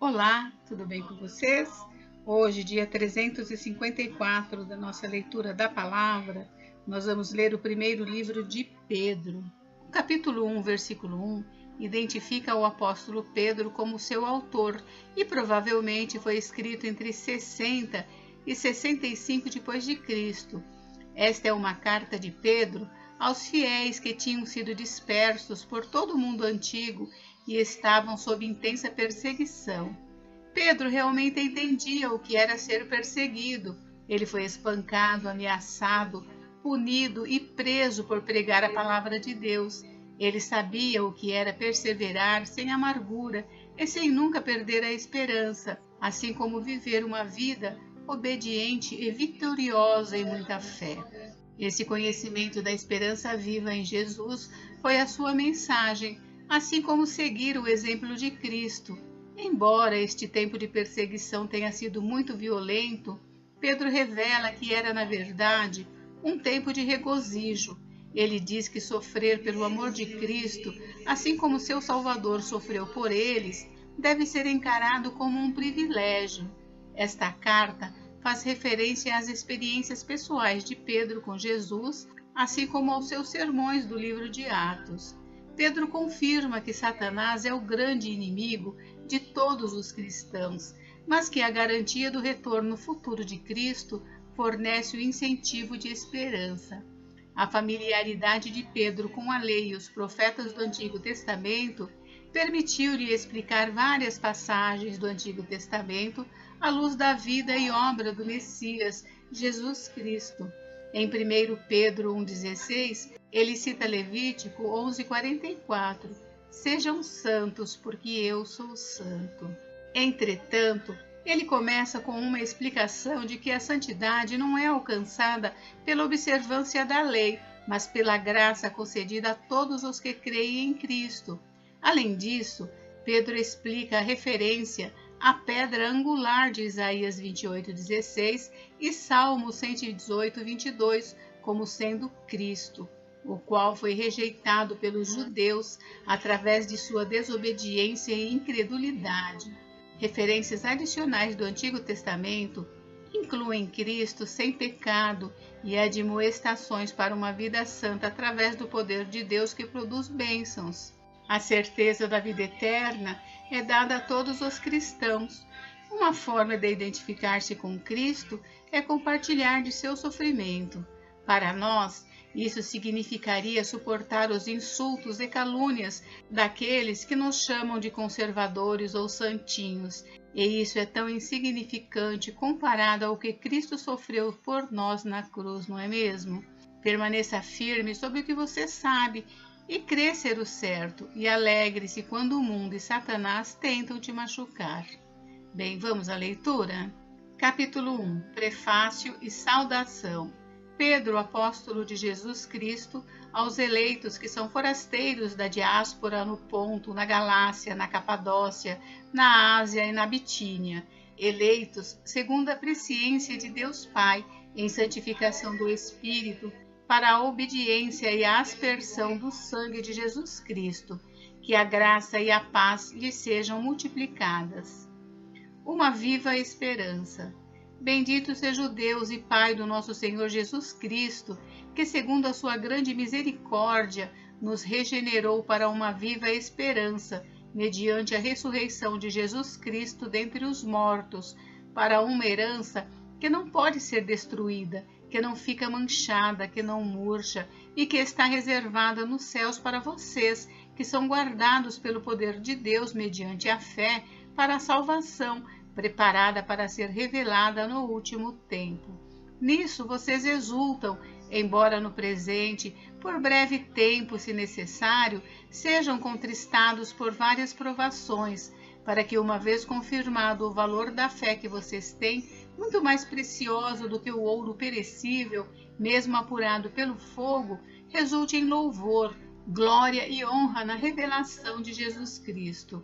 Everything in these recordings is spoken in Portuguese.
Olá, tudo bem com vocês? Hoje, dia 354 da nossa leitura da palavra, nós vamos ler o primeiro livro de Pedro. O capítulo 1, versículo 1, identifica o apóstolo Pedro como seu autor e provavelmente foi escrito entre 60 e 65 depois de Cristo. Esta é uma carta de Pedro aos fiéis que tinham sido dispersos por todo o mundo antigo e estavam sob intensa perseguição. Pedro realmente entendia o que era ser perseguido. Ele foi espancado, ameaçado, punido e preso por pregar a palavra de Deus. Ele sabia o que era perseverar sem amargura e sem nunca perder a esperança, assim como viver uma vida obediente e vitoriosa em muita fé. Esse conhecimento da esperança viva em Jesus foi a sua mensagem, assim como seguir o exemplo de Cristo. Embora este tempo de perseguição tenha sido muito violento, Pedro revela que era, na verdade, um tempo de regozijo. Ele diz que sofrer pelo amor de Cristo, assim como seu Salvador sofreu por eles, deve ser encarado como um privilégio. Esta carta faz referência às experiências pessoais de Pedro com Jesus, assim como aos seus sermões do livro de Atos. Pedro confirma que Satanás é o grande inimigo de todos os cristãos, mas que a garantia do retorno futuro de Cristo fornece o incentivo de esperança. A familiaridade de Pedro com a lei e os profetas do Antigo Testamento permitiu-lhe explicar várias passagens do Antigo Testamento à luz da vida e obra do Messias, Jesus Cristo. Em 1 Pedro 1,16, ele cita Levítico 11,44, sejam santos, porque eu sou santo. Entretanto, ele começa com uma explicação de que a santidade não é alcançada pela observância da lei, mas pela graça concedida a todos os que creem em Cristo. Além disso, Pedro explica a referência à pedra angular de Isaías 28,16 e Salmo 118,22 como sendo Cristo, o qual foi rejeitado pelos judeus através de sua desobediência e incredulidade. Referências adicionais do Antigo Testamento incluem Cristo sem pecado e admoestações para uma vida santa através do poder de Deus que produz bênçãos. A certeza da vida eterna é dada a todos os cristãos. Uma forma de identificar-se com Cristo é compartilhar de seu sofrimento. Para nós, isso significaria suportar os insultos e calúnias daqueles que nos chamam de conservadores ou santinhos, e isso é tão insignificante comparado ao que Cristo sofreu por nós na cruz, não é mesmo? Permaneça firme sobre o que você sabe e crê ser o certo, e alegre-se quando o mundo e Satanás tentam te machucar. Bem, vamos à leitura? Capítulo 1. Prefácio e saudação. Pedro, apóstolo de Jesus Cristo, aos eleitos que são forasteiros da diáspora no Ponto, na Galácia, na Capadócia, na Ásia e na Bitínia, eleitos segundo a presciência de Deus Pai, em santificação do Espírito, para a obediência e a aspersão do sangue de Jesus Cristo, que a graça e a paz lhe sejam multiplicadas. Uma viva esperança. Bendito seja o Deus e Pai do nosso Senhor Jesus Cristo, que segundo a sua grande misericórdia nos regenerou para uma viva esperança, mediante a ressurreição de Jesus Cristo dentre os mortos, para uma herança que não pode ser destruída, que não fica manchada, que não murcha e que está reservada nos céus para vocês, que são guardados pelo poder de Deus mediante a fé para a salvação, preparada para ser revelada no último tempo. Nisso vocês exultam, embora no presente, por breve tempo, se necessário, sejam contristados por várias provações, para que, uma vez confirmado o valor da fé que vocês têm, muito mais precioso do que o ouro perecível, mesmo apurado pelo fogo, resulte em louvor, glória e honra na revelação de Jesus Cristo.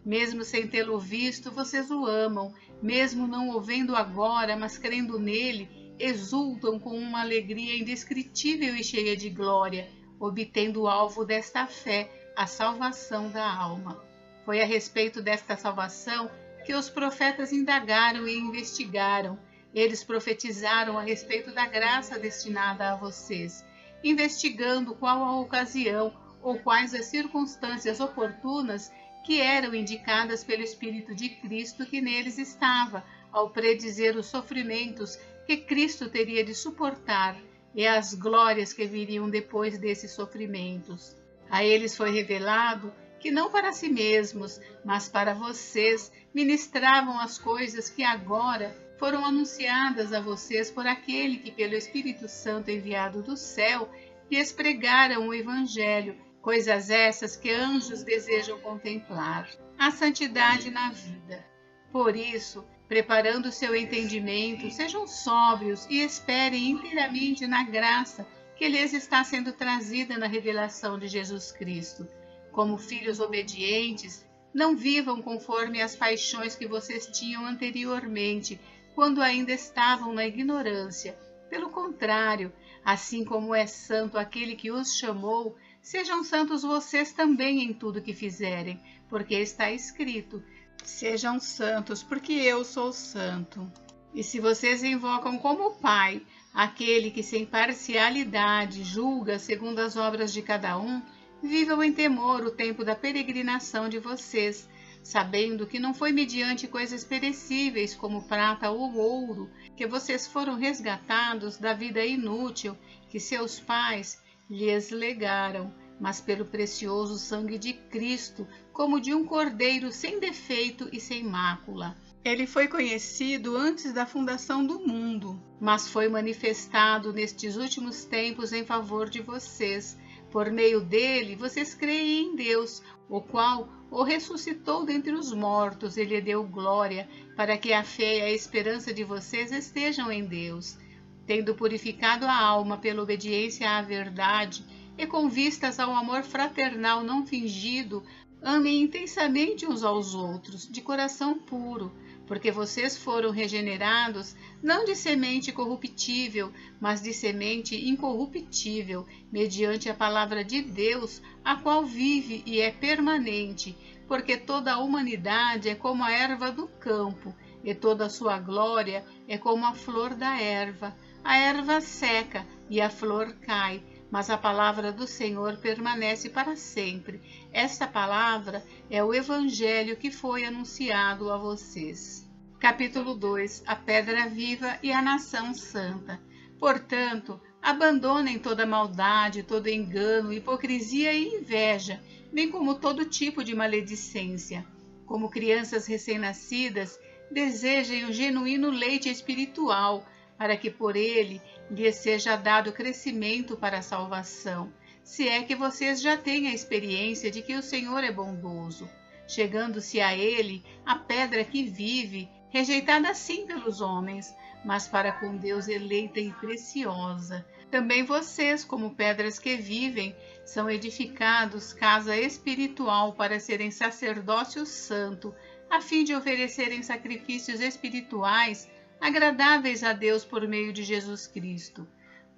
Mesmo sem tê-lo visto, vocês o amam, mesmo não o vendo agora, mas crendo nele, exultam com uma alegria indescritível e cheia de glória, obtendo o alvo desta fé, a salvação da alma. Foi a respeito desta salvação que os profetas indagaram e investigaram. Eles profetizaram a respeito da graça destinada a vocês, investigando qual a ocasião ou quais as circunstâncias oportunas que eram indicadas pelo Espírito de Cristo que neles estava, ao predizer os sofrimentos que Cristo teria de suportar e as glórias que viriam depois desses sofrimentos. A eles foi revelado que não para si mesmos, mas para vocês, ministravam as coisas que agora foram anunciadas a vocês por aquele que, pelo Espírito Santo enviado do céu, lhes pregaram o Evangelho, coisas essas que anjos desejam contemplar, a santidade na vida. Por isso, preparando seu entendimento, sejam sóbrios e esperem inteiramente na graça que lhes está sendo trazida na revelação de Jesus Cristo. Como filhos obedientes, não vivam conforme as paixões que vocês tinham anteriormente, quando ainda estavam na ignorância. Pelo contrário, assim como é santo aquele que os chamou, sejam santos vocês também em tudo que fizerem, porque está escrito: sejam santos, porque eu sou santo. E se vocês invocam como Pai aquele que sem parcialidade julga segundo as obras de cada um, vivam em temor o tempo da peregrinação de vocês, sabendo que não foi mediante coisas perecíveis como prata ou ouro que vocês foram resgatados da vida inútil que seus pais lhes legaram, mas pelo precioso sangue de Cristo, como de um cordeiro sem defeito e sem mácula. Ele foi conhecido antes da fundação do mundo, mas foi manifestado nestes últimos tempos em favor de vocês. Por meio dele, vocês creem em Deus, o qual o ressuscitou dentre os mortos e lhe deu glória, para que a fé e a esperança de vocês estejam em Deus. Tendo purificado a alma pela obediência à verdade e com vistas ao amor fraternal não fingido, amem intensamente uns aos outros, de coração puro, porque vocês foram regenerados não de semente corruptível, mas de semente incorruptível, mediante a palavra de Deus, a qual vive e é permanente, porque toda a humanidade é como a erva do campo, e toda a sua glória é como a flor da erva. A erva seca e a flor cai, mas a palavra do Senhor permanece para sempre. Esta palavra é o Evangelho que foi anunciado a vocês. Capítulo 2. A pedra viva e a nação santa. Portanto, abandonem toda maldade, todo engano, hipocrisia e inveja, bem como todo tipo de maledicência. Como crianças recém-nascidas, desejem o genuíno leite espiritual, para que por ele lhes seja dado crescimento para a salvação, se é que vocês já têm a experiência de que o Senhor é bondoso. Chegando-se a ele, a pedra que vive, rejeitada sim pelos homens, mas para com Deus eleita e preciosa. Também vocês, como pedras que vivem, são edificados casa espiritual para serem sacerdócio santo, a fim de oferecerem sacrifícios espirituais agradáveis a Deus por meio de Jesus Cristo.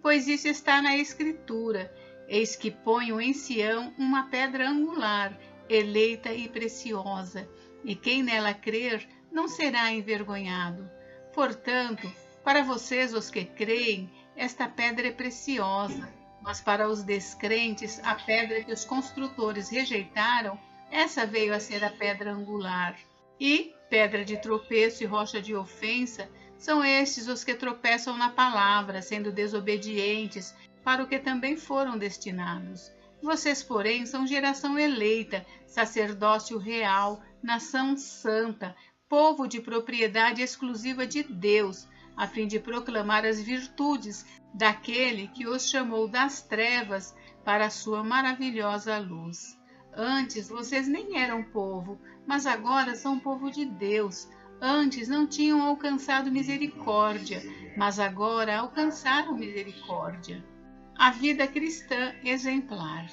Pois isso está na Escritura: eis que ponho em Sião uma pedra angular, eleita e preciosa, e quem nela crer não será envergonhado. Portanto, para vocês, os que creem, esta pedra é preciosa, mas para os descrentes, a pedra que os construtores rejeitaram, essa veio a ser a pedra angular. E pedra de tropeço e rocha de ofensa são estes os que tropeçam na palavra, sendo desobedientes, para o que também foram destinados. Vocês, porém, são geração eleita, sacerdócio real, nação santa, povo de propriedade exclusiva de Deus, a fim de proclamar as virtudes daquele que os chamou das trevas para a sua maravilhosa luz. Antes vocês nem eram povo, mas agora são povo de Deus. Antes não tinham alcançado misericórdia, mas agora alcançaram misericórdia. A vida cristã exemplar.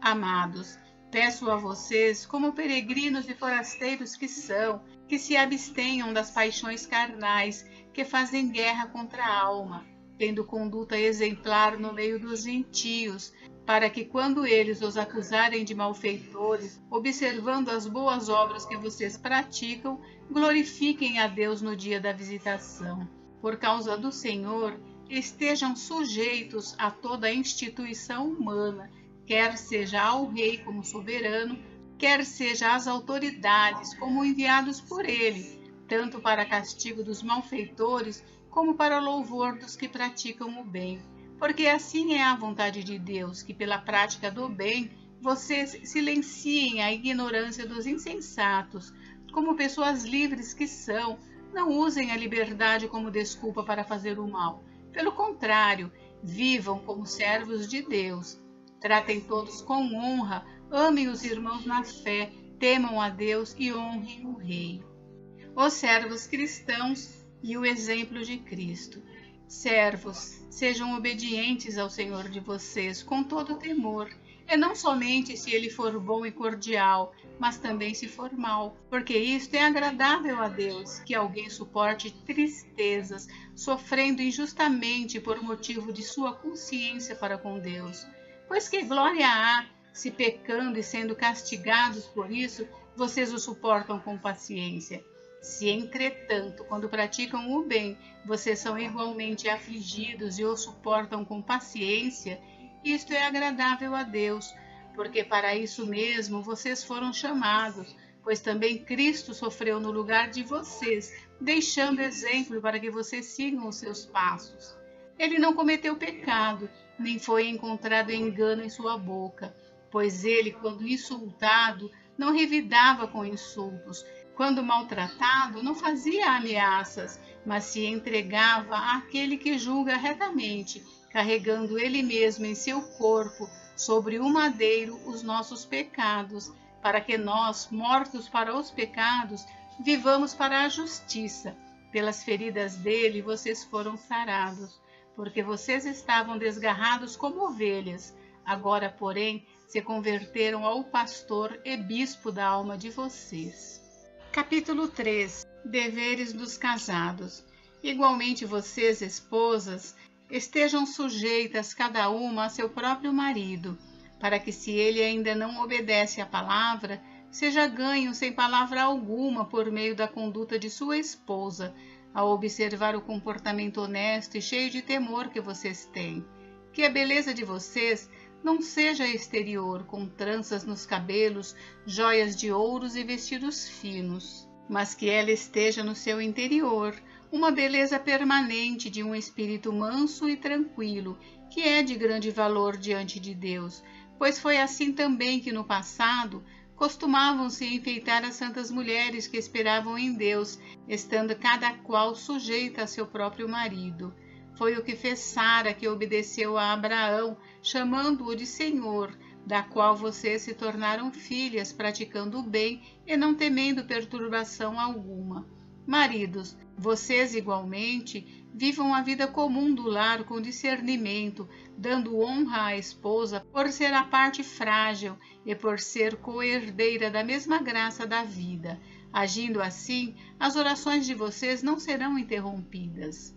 Amados, peço a vocês, como peregrinos e forasteiros que são, que se abstenham das paixões carnais que fazem guerra contra a alma, tendo conduta exemplar no meio dos gentios, para que quando eles os acusarem de malfeitores, observando as boas obras que vocês praticam, glorifiquem a Deus no dia da visitação. Por causa do Senhor, estejam sujeitos a toda a instituição humana, quer seja ao rei como soberano, quer seja às autoridades como enviados por ele, tanto para castigo dos malfeitores como para louvor dos que praticam o bem. Porque assim é a vontade de Deus, que pela prática do bem vocês silenciem a ignorância dos insensatos. Como pessoas livres que são, não usem a liberdade como desculpa para fazer o mal. Pelo contrário, vivam como servos de Deus. Tratem todos com honra, amem os irmãos na fé, temam a Deus e honrem o Rei. Os servos cristãos e o exemplo de Cristo. Servos, sejam obedientes ao Senhor de vocês com todo temor, e não somente se ele for bom e cordial, mas também se for mal, porque isto é agradável a Deus, que alguém suporte tristezas, sofrendo injustamente por motivo de sua consciência para com Deus. Pois que glória há, se pecando e sendo castigados por isso, vocês o suportam com paciência. Se, entretanto, quando praticam o bem, vocês são igualmente afligidos e o suportam com paciência, isto é agradável a Deus, porque para isso mesmo vocês foram chamados, pois também Cristo sofreu no lugar de vocês, deixando exemplo para que vocês sigam os seus passos. Ele não cometeu pecado, nem foi encontrado engano em sua boca, pois ele, quando insultado, não revidava com insultos. Quando maltratado, não fazia ameaças, mas se entregava àquele que julga retamente, carregando ele mesmo em seu corpo, sobre o madeiro, os nossos pecados, para que nós, mortos para os pecados, vivamos para a justiça. Pelas feridas dele vocês foram sarados, porque vocês estavam desgarrados como ovelhas. Agora, porém, se converteram ao pastor e bispo da alma de vocês. Capítulo 3. Deveres dos casados. Igualmente vocês, esposas, estejam sujeitas cada uma a seu próprio marido, para que, se ele ainda não obedece à palavra, seja ganho sem palavra alguma por meio da conduta de sua esposa, ao observar o comportamento honesto e cheio de temor que vocês têm. Que a beleza de vocês não seja exterior, com tranças nos cabelos, joias de ouros e vestidos finos, mas que ela esteja no seu interior, uma beleza permanente de um espírito manso e tranquilo, que é de grande valor diante de Deus, pois foi assim também que no passado costumavam-se enfeitar as santas mulheres que esperavam em Deus, estando cada qual sujeita a seu próprio marido. Foi o que fez Sara, que obedeceu a Abraão, chamando-o de Senhor, da qual vocês se tornaram filhas, praticando o bem e não temendo perturbação alguma. Maridos, vocês igualmente vivam a vida comum do lar com discernimento, dando honra à esposa por ser a parte frágil e por ser co-herdeira da mesma graça da vida. Agindo assim, as orações de vocês não serão interrompidas.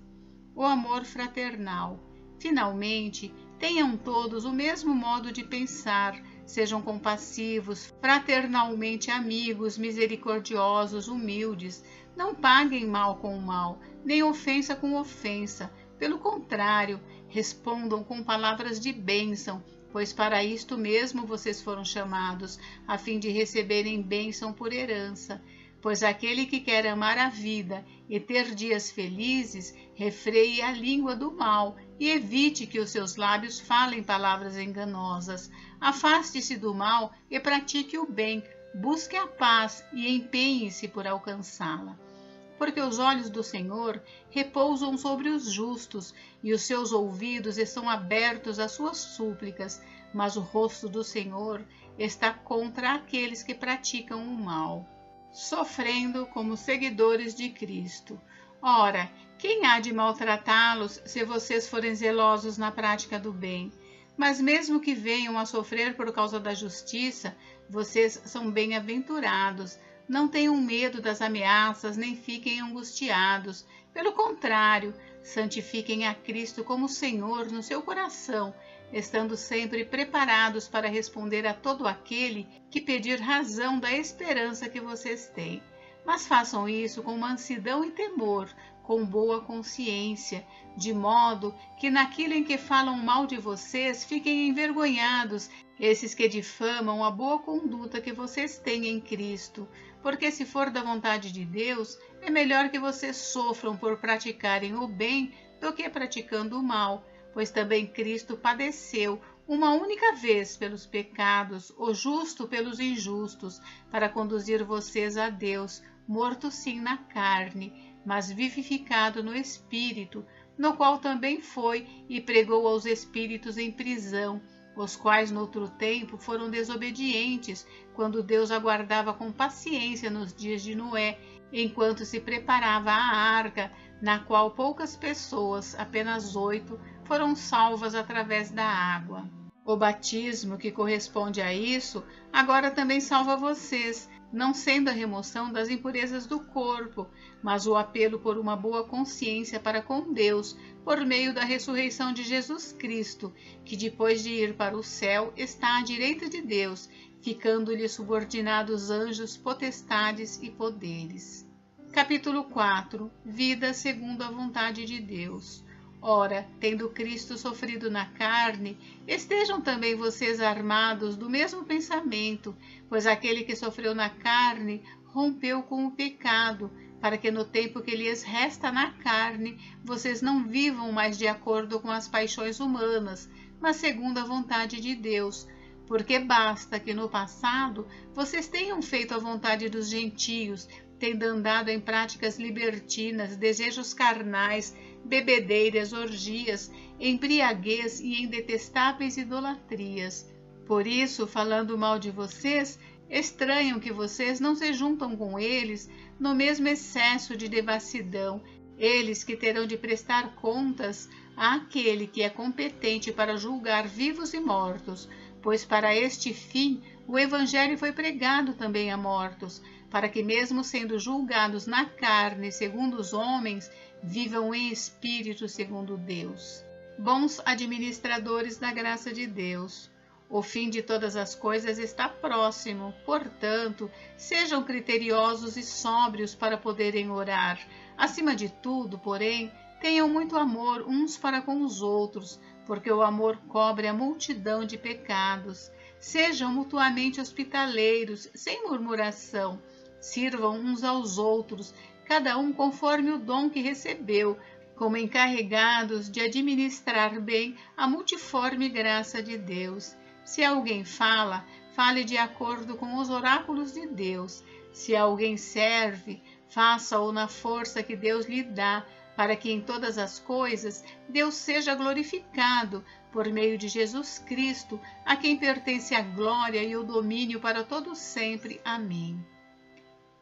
O amor fraternal. Finalmente, tenham todos o mesmo modo de pensar, sejam compassivos, fraternalmente amigos, misericordiosos, humildes. Não paguem mal com mal, nem ofensa com ofensa. Pelo contrário, respondam com palavras de bênção, pois para isto mesmo vocês foram chamados, a fim de receberem bênção por herança. Pois aquele que quer amar a vida e ter dias felizes, refreie a língua do mal e evite que os seus lábios falem palavras enganosas. Afaste-se do mal e pratique o bem, busque a paz e empenhe-se por alcançá-la. Porque os olhos do Senhor repousam sobre os justos e os seus ouvidos estão abertos às suas súplicas, mas o rosto do Senhor está contra aqueles que praticam o mal. Sofrendo como seguidores de Cristo. Ora, quem há de maltratá-los se vocês forem zelosos na prática do bem? Mas mesmo que venham a sofrer por causa da justiça, vocês são bem-aventurados. Não tenham medo das ameaças, nem fiquem angustiados. Pelo contrário, santifiquem a Cristo como Senhor no seu coração estando sempre preparados para responder a todo aquele que pedir razão da esperança que vocês têm. Mas façam isso com mansidão e temor, com boa consciência, de modo que naquilo em que falam mal de vocês fiquem envergonhados esses que difamam a boa conduta que vocês têm em Cristo. Porque se for da vontade de Deus, é melhor que vocês sofram por praticarem o bem do que praticando o mal, pois também Cristo padeceu uma única vez pelos pecados, o justo pelos injustos, para conduzir vocês a Deus, morto sim na carne, mas vivificado no Espírito, no qual também foi e pregou aos espíritos em prisão, os quais noutro tempo foram desobedientes, quando Deus aguardava com paciência nos dias de Noé, enquanto se preparava a arca, na qual poucas pessoas, apenas 8, foram salvas através da água. O batismo, que corresponde a isso, agora também salva vocês, não sendo a remoção das impurezas do corpo, mas o apelo por uma boa consciência para com Deus, por meio da ressurreição de Jesus Cristo, que depois de ir para o céu está à direita de Deus, ficando-lhe subordinados anjos, potestades e poderes. Capítulo 4. Vida segundo a vontade de Deus. Ora, tendo Cristo sofrido na carne, estejam também vocês armados do mesmo pensamento, pois aquele que sofreu na carne rompeu com o pecado, para que no tempo que lhes resta na carne, vocês não vivam mais de acordo com as paixões humanas, mas segundo a vontade de Deus. Porque basta que no passado vocês tenham feito a vontade dos gentios, tendo andado em práticas libertinas, desejos carnais, bebedeiras, orgias, embriaguez e em detestáveis idolatrias. Por isso, falando mal de vocês, estranham que vocês não se juntam com eles no mesmo excesso de devassidão, eles que terão de prestar contas àquele que é competente para julgar vivos e mortos, pois para este fim o Evangelho foi pregado também a mortos, para que mesmo sendo julgados na carne segundo os homens, vivam em espírito segundo Deus. Bons administradores da graça de Deus. O fim de todas as coisas está próximo, portanto, sejam criteriosos e sóbrios para poderem orar. Acima de tudo, porém, tenham muito amor uns para com os outros, porque o amor cobre a multidão de pecados. Sejam mutuamente hospitaleiros, sem murmuração. Sirvam uns aos outros, cada um conforme o dom que recebeu, como encarregados de administrar bem a multiforme graça de Deus. Se alguém fala, fale de acordo com os oráculos de Deus. Se alguém serve, faça-o na força que Deus lhe dá, para que em todas as coisas Deus seja glorificado, por meio de Jesus Cristo, a quem pertence a glória e o domínio para todo sempre. Amém.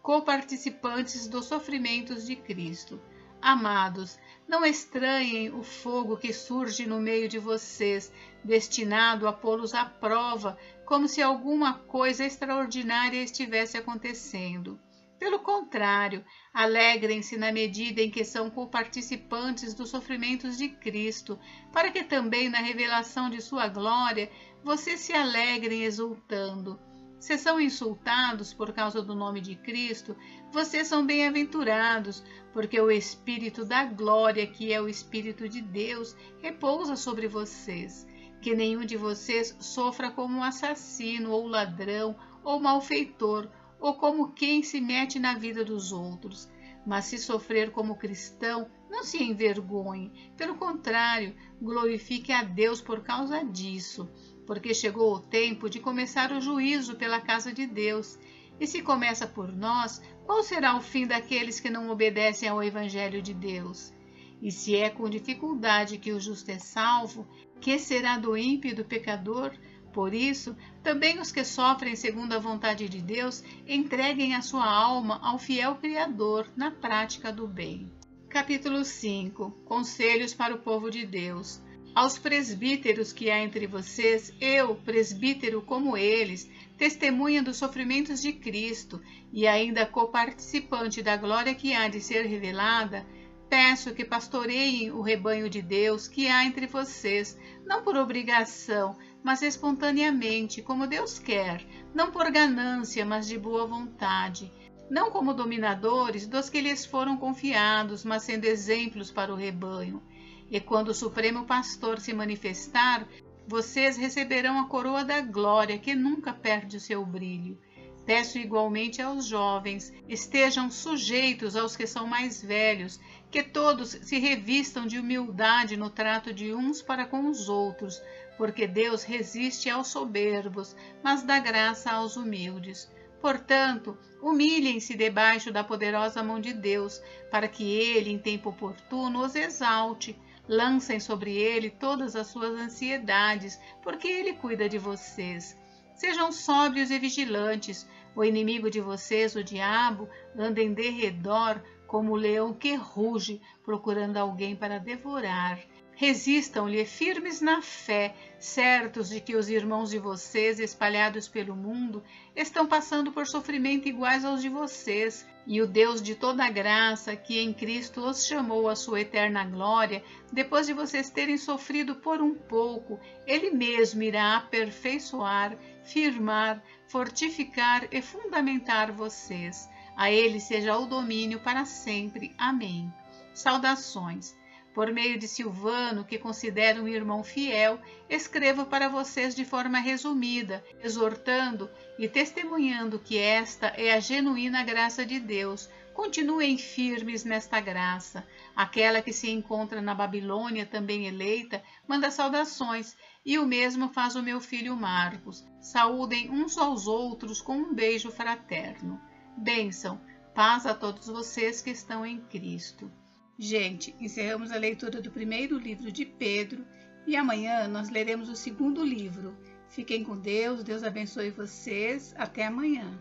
Coparticipantes dos sofrimentos de Cristo. Amados, não estranhem o fogo que surge no meio de vocês, destinado a pô-los à prova, como se alguma coisa extraordinária estivesse acontecendo. Pelo contrário, alegrem-se na medida em que são coparticipantes dos sofrimentos de Cristo, para que também na revelação de sua glória vocês se alegrem exultando. Se são insultados por causa do nome de Cristo, vocês são bem-aventurados, porque o Espírito da glória, que é o Espírito de Deus, repousa sobre vocês. Que nenhum de vocês sofra como um assassino, ou ladrão, ou malfeitor, ou como quem se mete na vida dos outros. Mas se sofrer como cristão, não se envergonhe. Pelo contrário, glorifique a Deus por causa disso, porque chegou o tempo de começar o juízo pela casa de Deus. E se começa por nós, qual será o fim daqueles que não obedecem ao Evangelho de Deus? E se é com dificuldade que o justo é salvo, que será do ímpio e do pecador? Por isso, também os que sofrem segundo a vontade de Deus entreguem a sua alma ao fiel Criador na prática do bem. Capítulo 5. Conselhos para o povo de Deus. Aos presbíteros que há entre vocês, eu, presbítero como eles, testemunha dos sofrimentos de Cristo e ainda coparticipante da glória que há de ser revelada, Peço que pastoreiem o rebanho de Deus que há entre vocês, não por obrigação, mas espontaneamente, como Deus quer, não por ganância, mas de boa vontade, não como dominadores dos que lhes foram confiados, mas sendo exemplos para o rebanho. E quando o Supremo Pastor se manifestar, vocês receberão a coroa da glória que nunca perde o seu brilho. Peço igualmente aos jovens, estejam sujeitos aos que são mais velhos, que todos se revistam de humildade no trato de uns para com os outros, porque Deus resiste aos soberbos, mas dá graça aos humildes. Portanto, humilhem-se debaixo da poderosa mão de Deus, para que Ele, em tempo oportuno, os exalte. Lancem sobre Ele todas as suas ansiedades, porque Ele cuida de vocês. Sejam sóbrios e vigilantes. O inimigo de vocês, o diabo, anda em derredor como o leão que ruge, procurando alguém para devorar. Resistam-lhe firmes na fé, certos de que os irmãos de vocês, espalhados pelo mundo, estão passando por sofrimento iguais aos de vocês, e o Deus de toda graça, que em Cristo os chamou à sua eterna glória, depois de vocês terem sofrido por um pouco, Ele mesmo irá aperfeiçoar, firmar, fortificar e fundamentar vocês. A Ele seja o domínio para sempre. Amém. Saudações. Por meio de Silvano, que considero um irmão fiel, escrevo para vocês de forma resumida, exortando e testemunhando que esta é a genuína graça de Deus. Continuem firmes nesta graça. Aquela que se encontra na Babilônia, também eleita, manda saudações, e o mesmo faz o meu filho Marcos. Saúdem uns aos outros com um beijo fraterno. Bênção, paz a todos vocês que estão em Cristo. Gente, encerramos a leitura do primeiro livro de Pedro e amanhã nós leremos o segundo livro. Fiquem com Deus, Deus abençoe vocês. Até amanhã.